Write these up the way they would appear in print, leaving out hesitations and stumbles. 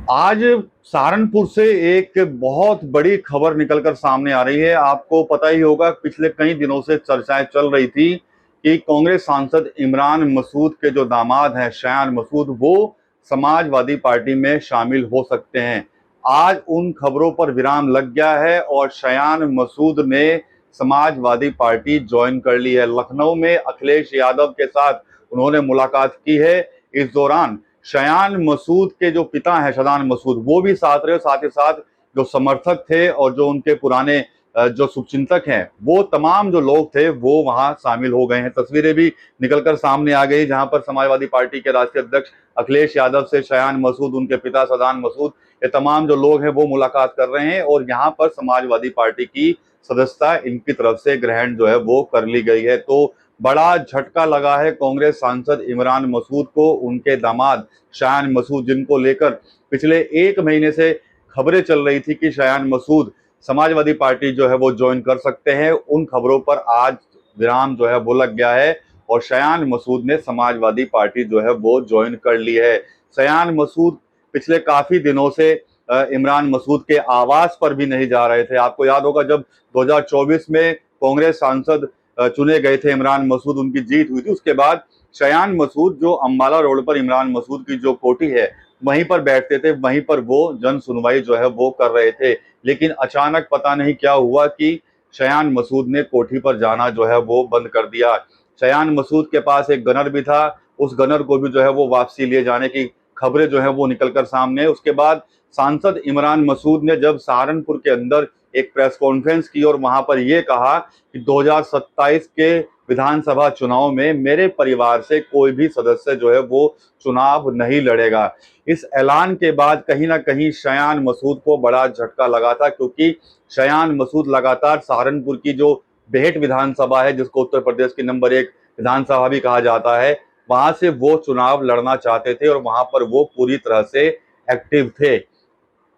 आज सहारनपुर से एक बहुत बड़ी खबर निकलकर सामने आ रही है। आपको पता ही होगा, पिछले कई दिनों से चर्चाएं चल रही थी कि कांग्रेस सांसद इमरान मसूद के जो दामाद हैं शयान मसूद, वो समाजवादी पार्टी में शामिल हो सकते हैं। आज उन खबरों पर विराम लग गया है और शयान मसूद ने समाजवादी पार्टी ज्वाइन कर ली है। लखनऊ में अखिलेश यादव के साथ उन्होंने मुलाकात की है। इस दौरान शयान मसूद के जो पिता हैं शदान मसूद, वो भी साथ रहे। साथ ही साथ जो समर्थक थे और जो उनके पुराने जो शुभचिंतक हैं, वो तमाम जो लोग थे वो वहां शामिल हो गए हैं। तस्वीरें भी निकलकर सामने आ गई, जहां पर समाजवादी पार्टी के राष्ट्रीय अध्यक्ष अखिलेश यादव से शयान मसूद, उनके पिता शदान मसूद, ये तमाम जो लोग हैं वो मुलाकात कर रहे हैं और यहाँ पर समाजवादी पार्टी की सदस्यता इनकी तरफ से ग्रहण जो है वो कर ली गई है। तो बड़ा झटका लगा है कांग्रेस सांसद इमरान मसूद को। उनके दामाद शयान मसूद, जिनको लेकर पिछले एक महीने से खबरें चल रही थी कि शयान मसूद समाजवादी पार्टी जो है वो ज्वाइन कर सकते हैं, उन खबरों पर आज विराम जो है वो लग गया है और शयान मसूद ने समाजवादी पार्टी जो है वो ज्वाइन कर ली है। शयान मसूद पिछले काफी दिनों से इमरान मसूद के आवास पर भी नहीं जा रहे थे। आपको याद होगा, जब 2024 में कांग्रेस सांसद चुने गए थे इमरान मसूद, उनकी जीत हुई थी, उसके बाद शयान मसूद जो अंबाला रोड पर इमरान मसूद की जो कोठी है वहीं पर बैठते थे, वहीं पर वो जन सुनवाई जो है वो कर रहे थे। लेकिन अचानक पता नहीं क्या हुआ कि शयान मसूद ने कोठी पर जाना जो है वो बंद कर दिया। शयान मसूद के पास एक गनर भी था, उस गनर को भी जो है वो वापसी लिए जाने की खबरें जो है वो निकलकर सामने। उसके बाद सांसद इमरान मसूद ने जब सहारनपुर के अंदर एक प्रेस कॉन्फ्रेंस की और वहां पर यह कहा कि 2027 के विधानसभा चुनाव में मेरे परिवार से कोई भी सदस्य जो है वो चुनाव नहीं लड़ेगा। इस ऐलान के बाद कहीं ना कहीं शयान मसूद को बड़ा झटका लगा था, क्योंकि शयान मसूद लगातार सहारनपुर की जो बेहट विधानसभा है, जिसको उत्तर प्रदेश की नंबर 1 विधानसभा भी कहा जाता है, वहां से वो चुनाव लड़ना चाहते थे और वहां पर वो पूरी तरह से एक्टिव थे।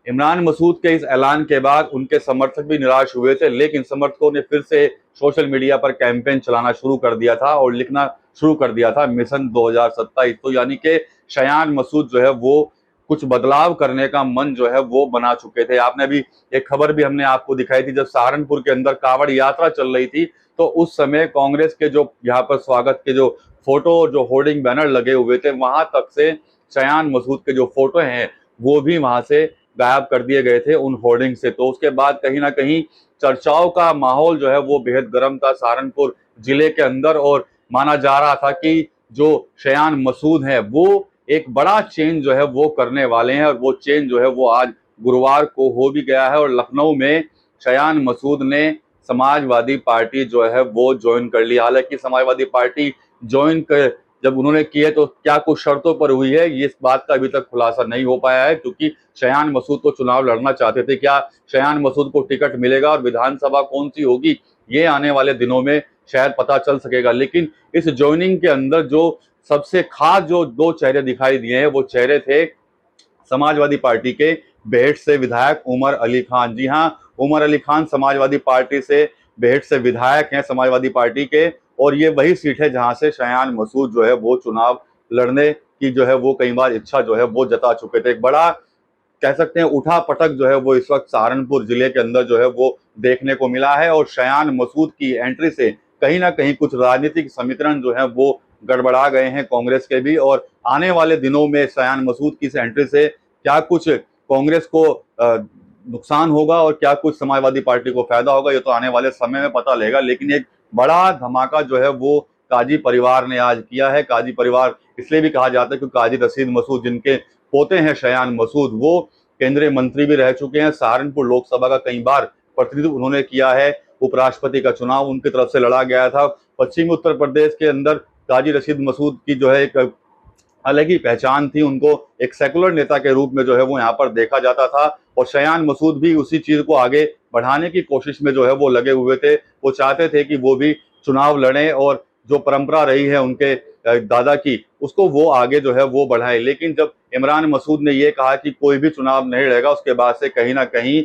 इमरान मसूद के इस ऐलान के बाद उनके समर्थक भी निराश हुए थे, लेकिन समर्थकों ने फिर से सोशल मीडिया पर कैंपेन चलाना शुरू कर दिया था और लिखना शुरू कर दिया था मिशन 2027। तो यानी कि शयान मसूद जो है वो कुछ बदलाव करने का मन जो है वो बना चुके थे। आपने भी एक खबर भी हमने आपको दिखाई थी, जब सहारनपुर के अंदर कांवड़ यात्रा चल रही थी, तो उस समय कांग्रेस के जो यहाँ पर स्वागत के जो फोटो, जो होर्डिंग बैनर लगे हुए थे, वहां तक से शयान मसूद के जो फोटो हैं वो भी वहां से गायब कर दिए गए थे उन होर्डिंग से। तो उसके बाद कहीं ना कहीं चर्चाओं का माहौल जो है वो बेहद गर्म था सहारनपुर जिले के अंदर, और माना जा रहा था कि जो शयान मसूद है वो एक बड़ा चेंज जो है वो करने वाले हैं, और वो चेंज जो है वो आज गुरुवार को हो भी गया है। और लखनऊ में शयान मसूद ने समाजवादी पार्टी जो है वो ज्वाइन कर ली। हालांकि समाजवादी पार्टी ज्वाइन कर जब उन्होंने किए तो क्या कुछ शर्तों पर हुई है, ये इस बात का अभी तक खुलासा नहीं हो पाया है, क्योंकि शयान मसूद को चुनाव लड़ना चाहते थे। क्या शयान मसूद को टिकट मिलेगा और विधानसभा कौन सी होगी, ये आने वाले दिनों में शायद पता चल सकेगा। लेकिन इस ज्वाइनिंग के अंदर जो सबसे खास जो दो चेहरे दिखाई दिए हैं, वो चेहरे थे समाजवादी पार्टी के बेहट से विधायक उमर अली खान। जी हाँ, उमर अली खान समाजवादी पार्टी से बेहट से विधायक हैं समाजवादी पार्टी के, और ये वही सीट है जहां से शयान मसूद जो है वो चुनाव लड़ने की जो है वो कई बार इच्छा जो है वो जता चुके थे। एक बड़ा कह सकते हैं उठा पटक जो है वो इस वक्त सहारनपुर जिले के अंदर जो है वो देखने को मिला है, और शयान मसूद की एंट्री से कहीं ना कहीं कुछ राजनीतिक समीकरण जो है वो गड़बड़ा गए हैं कांग्रेस के भी। और आने वाले दिनों में शयान मसूद की इस एंट्री से क्या कुछ कांग्रेस को नुकसान होगा और क्या कुछ समाजवादी पार्टी को फायदा होगा, ये तो आने वाले समय में पता लगेगा। लेकिन एक बड़ा धमाका जो है वो काजी परिवार ने आज किया है। काजी परिवार इसलिए भी कहा जाता है क्योंकि काजी रशीद मसूद, जिनके पोते हैं शयान मसूद, वो केंद्रीय मंत्री भी रह चुके हैं। सहारनपुर लोकसभा का कई बार प्रतिनिधित्व उन्होंने किया है। उपराष्ट्रपति का चुनाव उनकी तरफ से लड़ा गया था। पश्चिमी उत्तर प्रदेश के अंदर काजी रशीद मसूद की जो है एक अलग ही पहचान थी। उनको एक सेकुलर नेता के रूप में जो है वो यहाँ पर देखा जाता था, और शयान मसूद भी उसी चीज को आगे बढ़ाने की कोशिश में जो है वो लगे हुए थे। वो चाहते थे कि वो भी चुनाव लड़ें और जो परंपरा रही है उनके दादा की, उसको वो आगे जो है वो बढ़ाए। लेकिन जब इमरान मसूद ने ये कहा कि कोई भी चुनाव नहीं लड़ेगा, उसके बाद से कहीं ना कहीं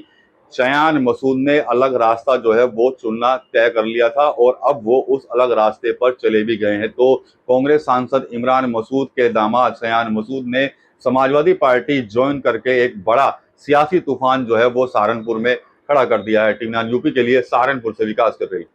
शयान मसूद ने अलग रास्ता जो है वो चुनना तय कर लिया था, और अब वो उस अलग रास्ते पर चले भी गए हैं। तो कांग्रेस सांसद इमरान मसूद के दामाद शयान मसूद ने समाजवादी पार्टी ज्वाइन करके एक बड़ा सियासी तूफान जो है वो सहारनपुर में खड़ा कर दिया है। टीवी 9 यूपी के लिए सहारनपुर से विकास कर रही है।